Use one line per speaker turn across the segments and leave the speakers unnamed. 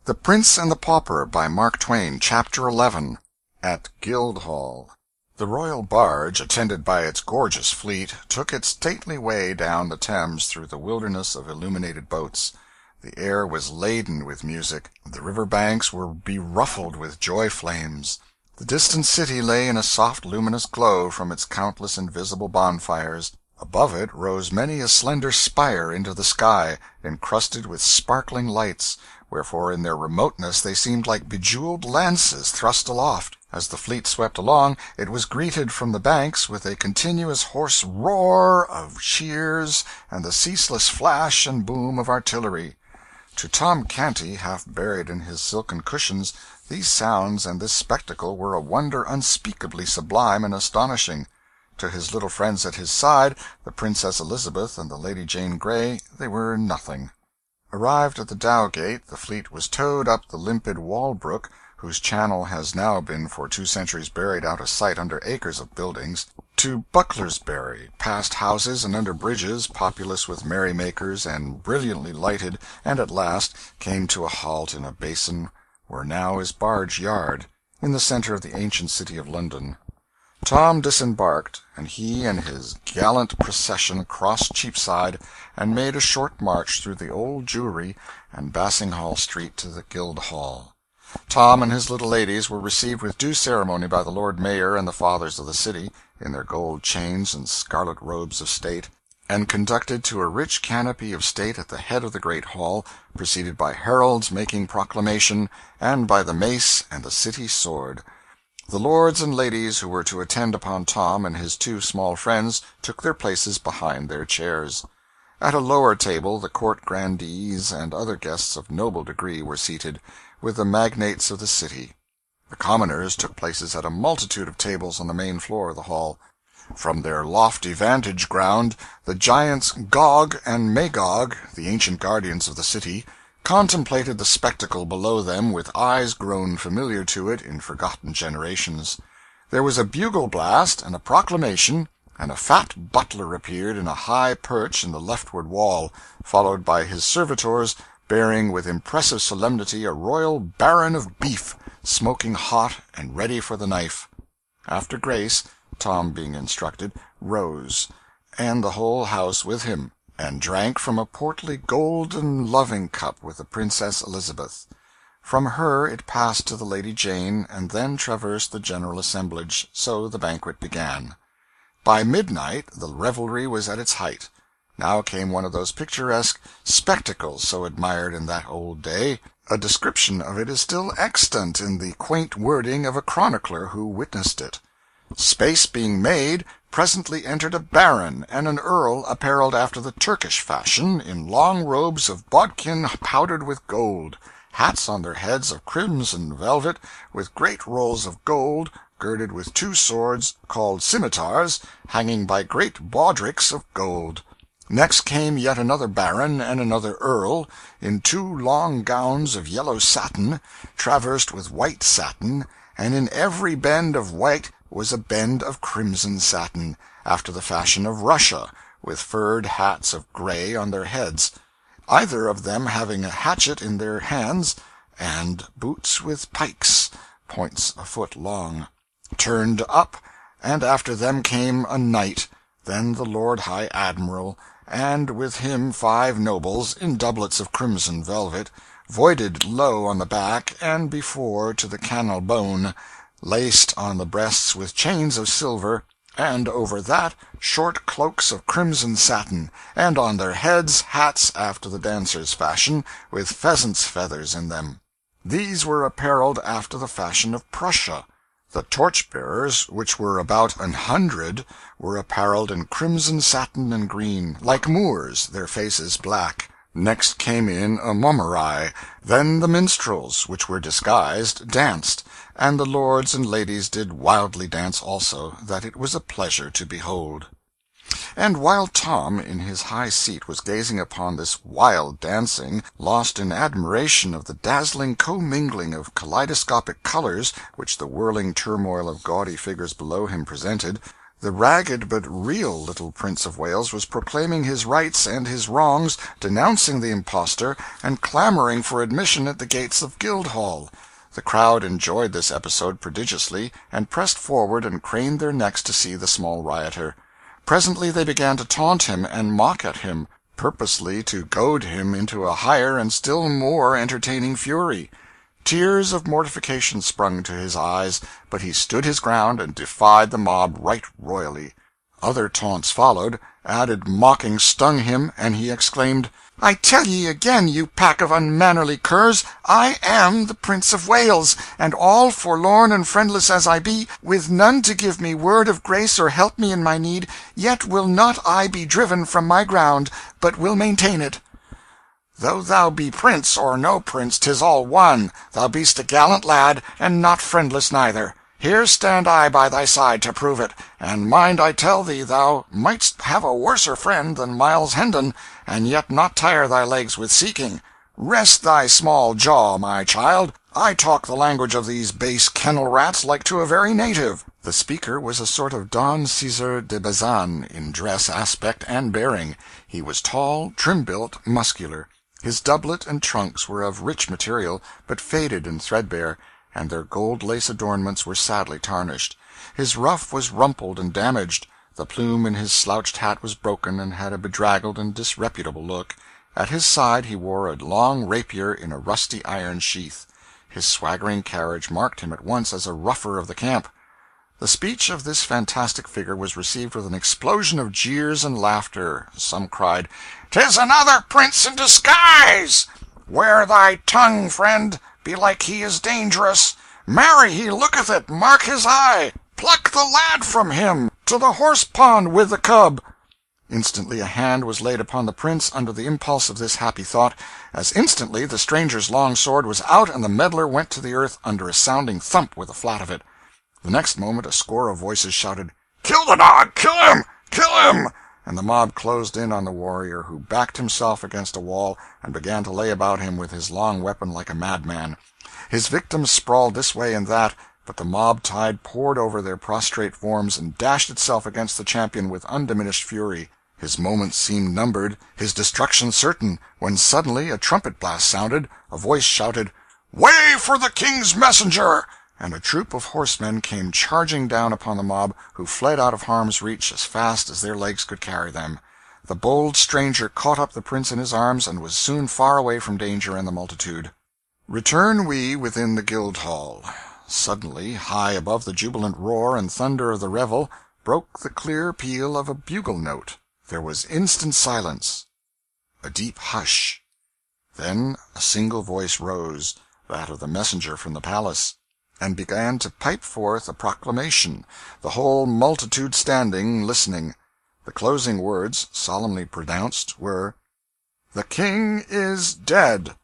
The Prince and the Pauper by Mark Twain. Chapter 11. At Guildhall. The royal barge, attended by its gorgeous fleet, took its stately way down the Thames through the wilderness of illuminated boats. The air was laden with music, the river banks were beruffled with joy flames. The distant city lay in a soft luminous glow from its countless invisible bonfires. Above it rose many a slender spire into the sky, encrusted with sparkling lights, wherefore in their remoteness they seemed like bejeweled lances thrust aloft. As the fleet swept along, it was greeted from the banks with a continuous hoarse roar of cheers and the ceaseless flash and boom of artillery. To Tom Canty, half buried in his silken cushions, these sounds and this spectacle were a wonder unspeakably sublime and astonishing. To his little friends at his side, the Princess Elizabeth and the Lady Jane Grey, they were nothing. Arrived at the Dowgate, the fleet was towed up the limpid Walbrook, whose channel has now been for 2 centuries buried out of sight under acres of buildings, to Bucklersbury, past houses and under bridges populous with merrymakers and brilliantly lighted, and at last came to a halt in a basin where now is Barge Yard, in the centre of the ancient city of London. Tom disembarked, and he and his gallant procession crossed Cheapside and made a short march through the Old Jewry and Bassinghall Street to the Guildhall. Tom and his little ladies were received with due ceremony by the Lord Mayor and the fathers of the city, in their gold chains and scarlet robes of state, and conducted to a rich canopy of state at the head of the great hall, preceded by heralds making proclamation, and by the mace and the city sword. The lords and ladies who were to attend upon Tom and his 2 small friends took their places behind their chairs. At a lower table the court grandees and other guests of noble degree were seated, with the magnates of the city. The commoners took places at a multitude of tables on the main floor of the hall. From their lofty vantage ground the giants Gog and Magog, the ancient guardians of the city, contemplated the spectacle below them with eyes grown familiar to it in forgotten generations. There was a bugle blast and a proclamation, and a fat butler appeared in a high perch in the leftward wall, followed by his servitors bearing with impressive solemnity a royal baron of beef, smoking hot and ready for the knife. After grace, Tom being instructed, rose, and the whole house with him, and drank from a portly golden loving cup with the Princess Elizabeth. From her it passed to the Lady Jane, and then traversed the general assemblage, so the banquet began. By midnight the revelry was at its height. Now came one of those picturesque spectacles so admired in that old day. A description of it is still extant in the quaint wording of a chronicler who witnessed it. Space being made, presently entered a baron and an earl apparelled after the Turkish fashion, in long robes of bodkin powdered with gold, hats on their heads of crimson velvet, with great rolls of gold, girded with 2 swords, called scimitars, hanging by great bawdricks of gold. Next came yet another baron and another earl, in 2 long gowns of yellow satin, traversed with white satin, and in every bend of white was a bend of crimson satin, after the fashion of Russia, with furred hats of gray on their heads, either of them having a hatchet in their hands, and boots with pikes, points a foot long, turned up, and after them came a knight, then the Lord High Admiral, and with him 5 nobles, in doublets of crimson velvet, voided low on the back and before to the cannel bone, laced on the breasts with chains of silver, and over that short cloaks of crimson satin, and on their heads hats after the dancers' fashion, with pheasants' feathers in them. These were apparelled after the fashion of Prussia. The torch-bearers, which were about 100, were apparelled in crimson satin and green, like Moors, their faces black. Next came in a mummery. Then the minstrels, which were disguised, danced, and the lords and ladies did wildly dance also, that it was a pleasure to behold. And while Tom, in his high seat, was gazing upon this wild dancing, lost in admiration of the dazzling commingling of kaleidoscopic colors which the whirling turmoil of gaudy figures below him presented, The ragged but real little Prince of Wales was proclaiming his rights and his wrongs, denouncing the impostor, and clamoring for admission at the gates of Guildhall. The crowd enjoyed this episode prodigiously, and pressed forward and craned their necks to see the small rioter. Presently they began to taunt him and mock at him, purposely to goad him into a higher and still more entertaining fury. Tears of mortification sprung to his eyes, but he stood his ground and defied the mob right royally. Other taunts followed, added mocking stung him, and he exclaimed, "I tell ye again, you pack of unmannerly curs, I am the Prince of Wales, and all forlorn and friendless as I be, with none to give me word of grace or help me in my need, yet will not I be driven from my ground, but will maintain it." "Though thou be prince or no prince, 'tis all one. Thou be'st a gallant lad, and not friendless neither. Here stand I by thy side to prove it, and mind I tell thee thou mightst have a worser friend than Miles Hendon, and yet not tire thy legs with seeking. Rest thy small jaw, my child. I talk the language of these base kennel-rats like to a very native." The speaker was a sort of Don Cæsar de Bazan in dress, aspect, and bearing. He was tall, trim-built, muscular. His doublet and trunks were of rich material, but faded and threadbare, and their gold-lace adornments were sadly tarnished. His ruff was rumpled and damaged. The plume in his slouched hat was broken, and had a bedraggled and disreputable look. At his side he wore a long rapier in a rusty iron sheath. His swaggering carriage marked him at once as a ruffer of the camp. The speech of this fantastic figure was received with an explosion of jeers and laughter. Some cried, "'Tis another prince in disguise!" "Wear thy tongue, friend! Belike he is dangerous!" "Marry, he looketh it! Mark his eye!" "Pluck the lad from him! To the horse-pond with the cub!" Instantly a hand was laid upon the prince under the impulse of this happy thought. As instantly the stranger's long sword was out, and the meddler went to the earth under a sounding thump with the flat of it. The next moment a score of voices shouted, "Kill the dog! Kill him! Kill him!" and the mob closed in on the warrior, who backed himself against a wall and began to lay about him with his long weapon like a madman. His victims sprawled this way and that, but the mob tide poured over their prostrate forms and dashed itself against the champion with undiminished fury. His moments seemed numbered, his destruction certain, when suddenly a trumpet blast sounded, a voice shouted, "Way for the king's messenger!" and a troop of horsemen came charging down upon the mob, who fled out of harm's reach as fast as their legs could carry them. The bold stranger caught up the prince in his arms, and was soon far away from danger and the multitude. Return we within the Guildhall. Suddenly, high above the jubilant roar and thunder of the revel, broke the clear peal of a bugle-note. There was instant silence, a deep hush. Then a single voice rose, that of the messenger from the palace, and began to pipe forth a proclamation, the whole multitude standing, listening. The closing words, solemnly pronounced, were, "The king is dead."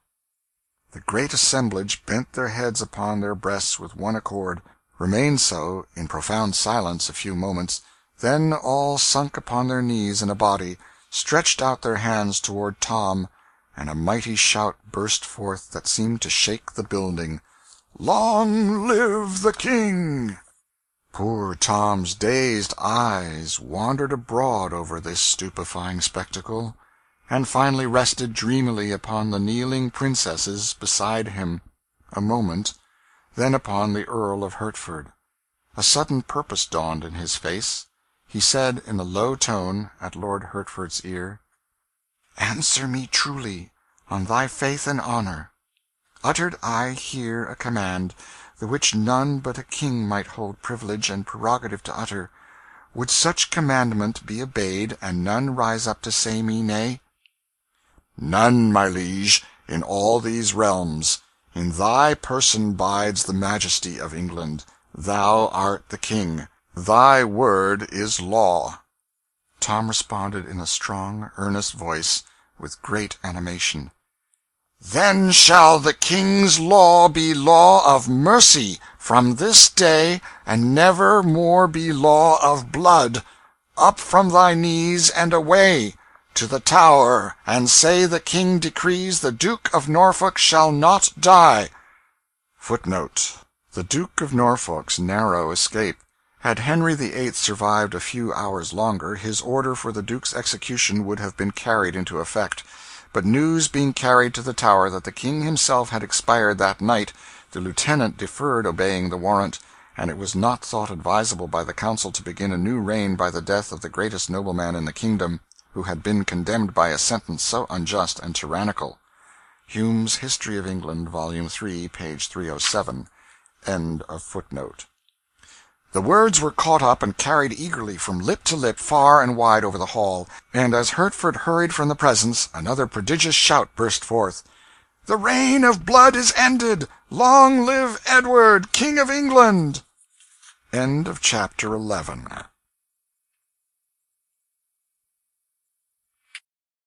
The great assemblage bent their heads upon their breasts with one accord, remained so, in profound silence, a few moments, then all sunk upon their knees in a body, stretched out their hands toward Tom, and a mighty shout burst forth that seemed to shake the building. "Long live the king!" Poor Tom's dazed eyes wandered abroad over this stupefying spectacle, and finally rested dreamily upon the kneeling princesses beside him a moment, then upon the Earl of Hertford. A sudden purpose dawned in his face. He said in a low tone at Lord Hertford's ear, "Answer me truly, on thy faith and honour. Uttered I here a command, the which none but a king might hold privilege and prerogative to utter, would such commandment be obeyed, and none rise up to say me nay?" "None, my liege, in all these realms. In thy person bides the majesty of England. Thou art the king. Thy word is law." Tom responded in a strong, earnest voice, with great animation. "Then shall the king's law be law of mercy from this day, and never more be law of blood. Up from thy knees and away! To the Tower, and say the king decrees the Duke of Norfolk shall not die." Footnote: The Duke of Norfolk's narrow escape. Had Henry VIII survived a few hours longer, his order for the Duke's execution would have been carried into effect; but news being carried to the Tower that the King himself had expired that night, the lieutenant deferred obeying the warrant, and it was not thought advisable by the Council to begin a new reign by the death of the greatest nobleman in the kingdom, who had been condemned by a sentence so unjust and tyrannical. Hume's History of England, Volume 3, page 307. End of footnote. The words were caught up and carried eagerly from lip to lip far and wide over the hall, and as Hertford hurried from the presence, another prodigious shout burst forth: "The reign of blood is ended! Long live Edward, King of England!" Chapter 11.